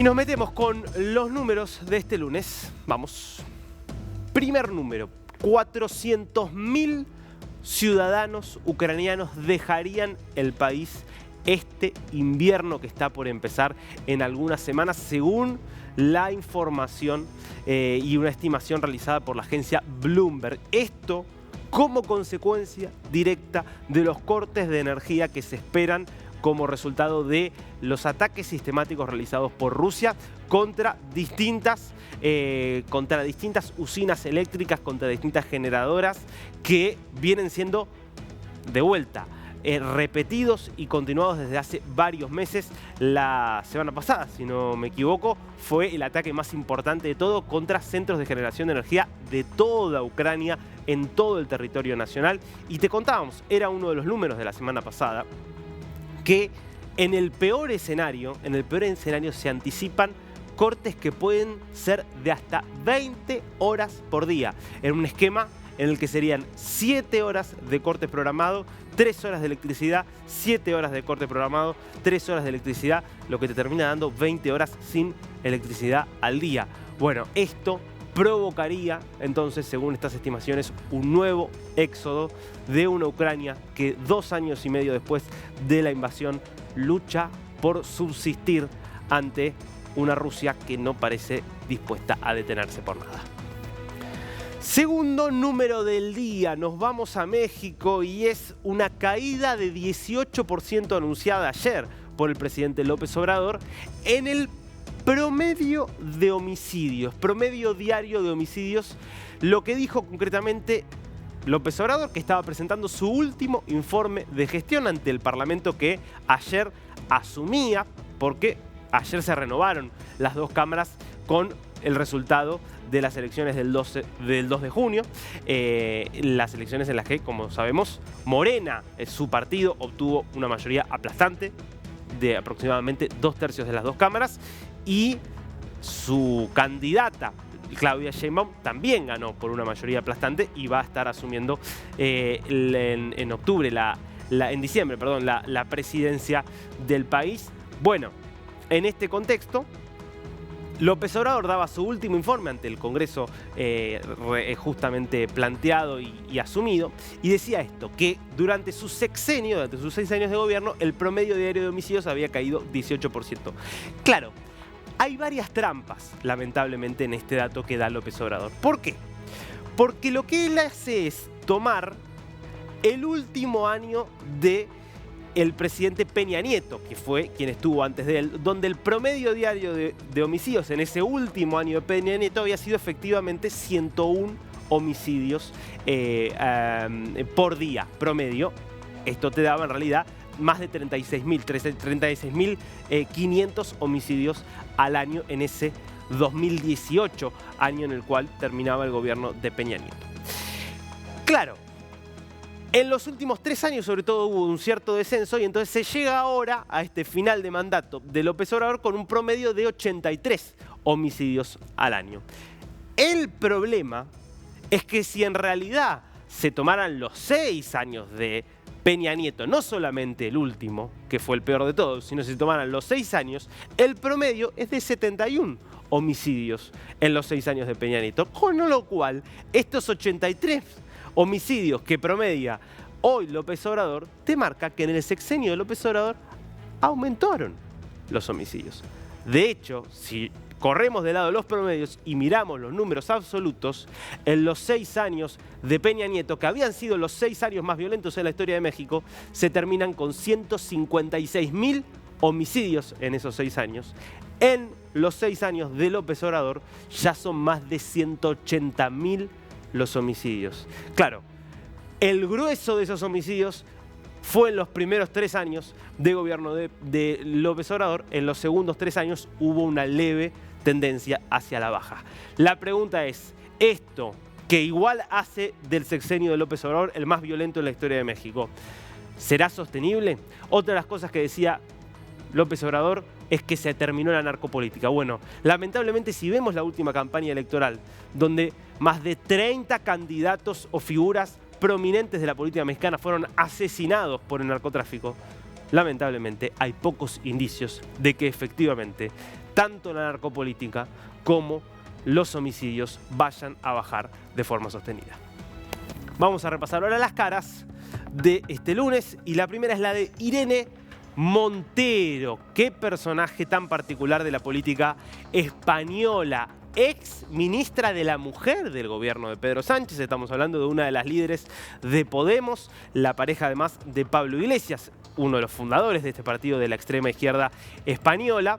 Y nos metemos con los números de este lunes. Vamos. Primer número, 400.000 ciudadanos ucranianos dejarían el país este invierno que está por empezar en algunas semanas, según la información y una estimación realizada por la agencia Bloomberg. Esto como consecuencia directa de los cortes de energía que se esperan como resultado de los ataques sistemáticos realizados por Rusia contra distintas usinas eléctricas, contra distintas generadoras que vienen siendo de vuelta repetidos y continuados desde hace varios meses. La semana pasada, si no me equivoco, fue el ataque más importante de todo contra centros de generación de energía de toda Ucrania, en todo el territorio nacional. Y te contábamos, era uno de los números de la semana pasada, que en el peor escenario se anticipan cortes que pueden ser de hasta 20 horas por día, en un esquema en el que serían 7 horas de corte programado, 3 horas de electricidad, 7 horas de corte programado, 3 horas de electricidad, lo que te termina dando 20 horas sin electricidad al día. Bueno, esto provocaría entonces, según estas estimaciones, un nuevo éxodo de una Ucrania que 2 años y medio después de la invasión lucha por subsistir ante una Rusia que no parece dispuesta a detenerse por nada. Segundo número del día, nos vamos a México y es una caída de 18% anunciada ayer por el presidente López Obrador en el promedio de homicidios, promedio diario de homicidios. Lo que dijo concretamente López Obrador, que estaba presentando su último informe de gestión ante el Parlamento, que ayer asumía, porque ayer se renovaron las dos cámaras con el resultado de las elecciones del 2 de junio, las elecciones en las que, como sabemos, Morena, su partido, obtuvo una mayoría aplastante de aproximadamente 2/3 de las dos cámaras, y su candidata, Claudia Sheinbaum, también ganó por una mayoría aplastante y va a estar asumiendo en diciembre, la presidencia del país. Bueno, en este contexto, López Obrador daba su último informe ante el Congreso justamente planteado y asumido, y decía esto, que durante su sexenio, durante sus 6 años de gobierno, el promedio diario de homicidios había caído 18%. Claro, hay varias trampas, lamentablemente, en este dato que da López Obrador. ¿Por qué? Porque lo que él hace es tomar el último año de el presidente Peña Nieto, que fue quien estuvo antes de él, donde el promedio diario de homicidios en ese último año de Peña Nieto había sido efectivamente 101 homicidios por día promedio. Esto te daba en realidad más de 36.500 homicidios al año en ese 2018, año en el cual terminaba el gobierno de Peña Nieto. Claro, en los últimos 3 años sobre todo hubo un cierto descenso, y entonces se llega ahora a este final de mandato de López Obrador con un promedio de 83 homicidios al año. El problema es que si en realidad se tomaran los 6 años de Peña Nieto, no solamente el último, que fue el peor de todos, sino si se tomaran los 6 años, el promedio es de 71 homicidios en los 6 años de Peña Nieto, con lo cual estos 83 homicidios que promedia hoy López Obrador te marca que en el sexenio de López Obrador aumentaron los homicidios. De hecho, si corremos de lado los promedios y miramos los números absolutos, en los 6 años de Peña Nieto, que habían sido los 6 años más violentos en la historia de México, se terminan con 156.000 homicidios en esos 6 años. En los 6 años de López Obrador ya son más de 180.000 los homicidios. Claro, el grueso de esos homicidios fue en los primeros 3 años de gobierno de López Obrador. En los segundos 3 años hubo una leve tendencia hacia la baja. La pregunta es, ¿esto que igual hace del sexenio de López Obrador el más violento en la historia de México, será sostenible? Otra de las cosas que decía López Obrador es que se terminó la narcopolítica. Bueno, lamentablemente, si vemos la última campaña electoral, donde más de 30 candidatos o figuras prominentes de la política mexicana fueron asesinados por el narcotráfico, lamentablemente hay pocos indicios de que efectivamente tanto la narcopolítica como los homicidios vayan a bajar de forma sostenida. Vamos a repasar ahora las caras de este lunes y la primera es la de Irene Montero. Qué personaje tan particular de la política española. Ex ministra de la Mujer del gobierno de Pedro Sánchez. Estamos hablando de una de las líderes de Podemos, la pareja además de Pablo Iglesias, uno de los fundadores de este partido de la extrema izquierda española,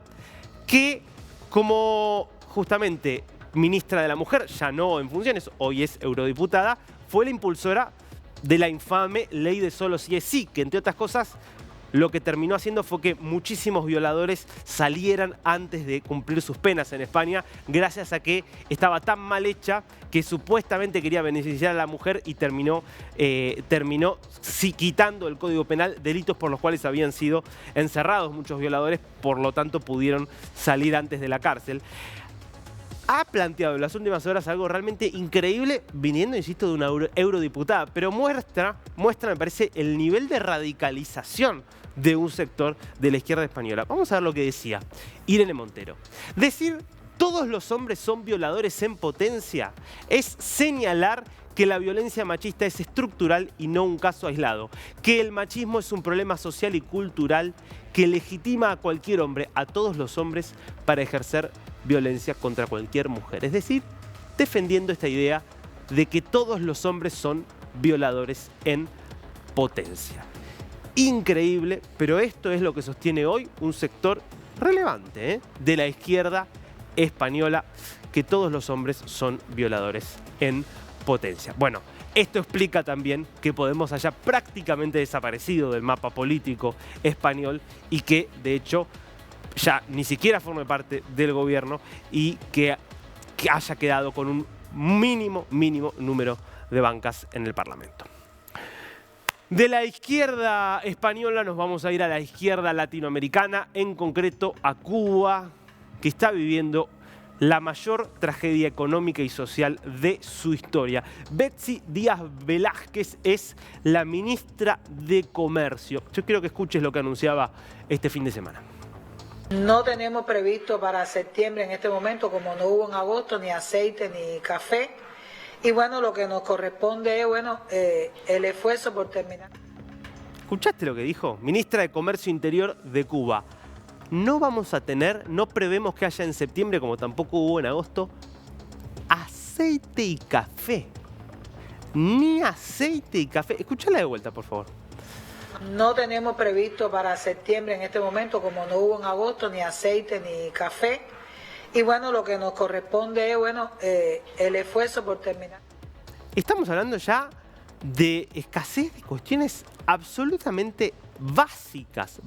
que como justamente ministra de la Mujer, ya no en funciones, hoy es eurodiputada, fue la impulsora de la infame ley de solo sí es sí, que entre otras cosas lo que terminó haciendo fue que muchísimos violadores salieran antes de cumplir sus penas en España, gracias a que estaba tan mal hecha que supuestamente quería beneficiar a la mujer y terminó quitando del Código Penal delitos por los cuales habían sido encerrados muchos violadores, por lo tanto pudieron salir antes de la cárcel. Ha planteado en las últimas horas algo realmente increíble, viniendo, insisto, de una eurodiputada, pero muestra, me parece, el nivel de radicalización de un sector de la izquierda española. Vamos a ver lo que decía Irene Montero. Decir todos los hombres son violadores en potencia es señalar que la violencia machista es estructural y no un caso aislado, que el machismo es un problema social y cultural que legitima a cualquier hombre, a todos los hombres, para ejercer violencia contra cualquier mujer. Es decir, defendiendo esta idea de que todos los hombres son violadores en potencia. Increíble, pero esto es lo que sostiene hoy un sector relevante de la izquierda española, que todos los hombres son violadores en potencia. Bueno, esto explica también que Podemos haya prácticamente desaparecido del mapa político español y que, de hecho, ya ni siquiera forme parte del gobierno y que haya quedado con un mínimo número de bancas en el Parlamento. De la izquierda española nos vamos a ir a la izquierda latinoamericana, en concreto a Cuba, que está viviendo la mayor tragedia económica y social de su historia. Betsy Díaz Velázquez es la ministra de Comercio. Yo quiero que escuches lo que anunciaba este fin de semana. No tenemos previsto para septiembre en este momento, como no hubo en agosto, ni aceite ni café. Y bueno, lo que nos corresponde es el esfuerzo por terminar. ¿Escuchaste lo que dijo? Ministra de Comercio Interior de Cuba. No vamos a tener, no prevemos que haya en septiembre, como tampoco hubo en agosto, aceite y café. Ni aceite y café. Escúchala de vuelta, por favor. No tenemos previsto para septiembre en este momento, como no hubo en agosto, ni aceite ni café. Y bueno, lo que nos corresponde es el esfuerzo por terminar. Estamos hablando ya de escasez de cuestiones absolutamente básicas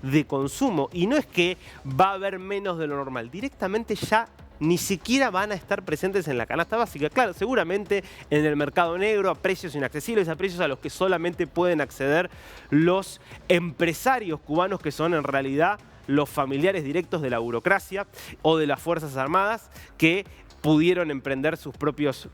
de consumo. Y no es que va a haber menos de lo normal, directamente ya ni siquiera van a estar presentes en la canasta básica. Claro, seguramente en el mercado negro, a precios inaccesibles, a precios a los que solamente pueden acceder los empresarios cubanos, que son en realidad los familiares directos de la burocracia o de las Fuerzas Armadas, que pudieron emprender sus propios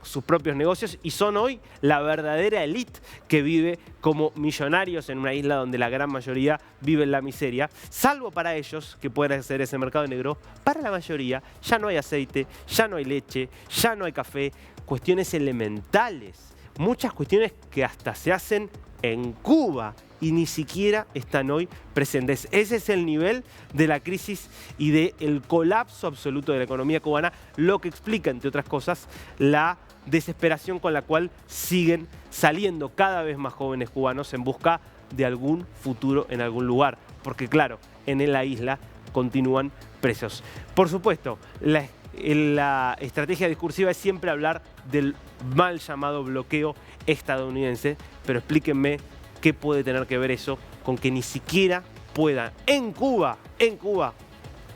negocios y son hoy la verdadera élite que vive como millonarios en una isla donde la gran mayoría vive en la miseria. Salvo para ellos, que pueden acceder a ese mercado negro, para la mayoría ya no hay aceite, ya no hay leche, ya no hay café. Cuestiones elementales, muchas cuestiones que hasta se hacen en Cuba y ni siquiera están hoy presentes. Ese es el nivel de la crisis y del colapso absoluto de la economía cubana, lo que explica, entre otras cosas, la desesperación con la cual siguen saliendo cada vez más jóvenes cubanos en busca de algún futuro en algún lugar. Porque claro, en la isla continúan presos. Por supuesto, la estrategia discursiva es siempre hablar del mal llamado bloqueo estadounidense, pero explíquenme qué puede tener que ver eso con que ni siquiera puedan en Cuba,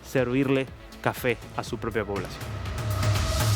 servirle café a su propia población.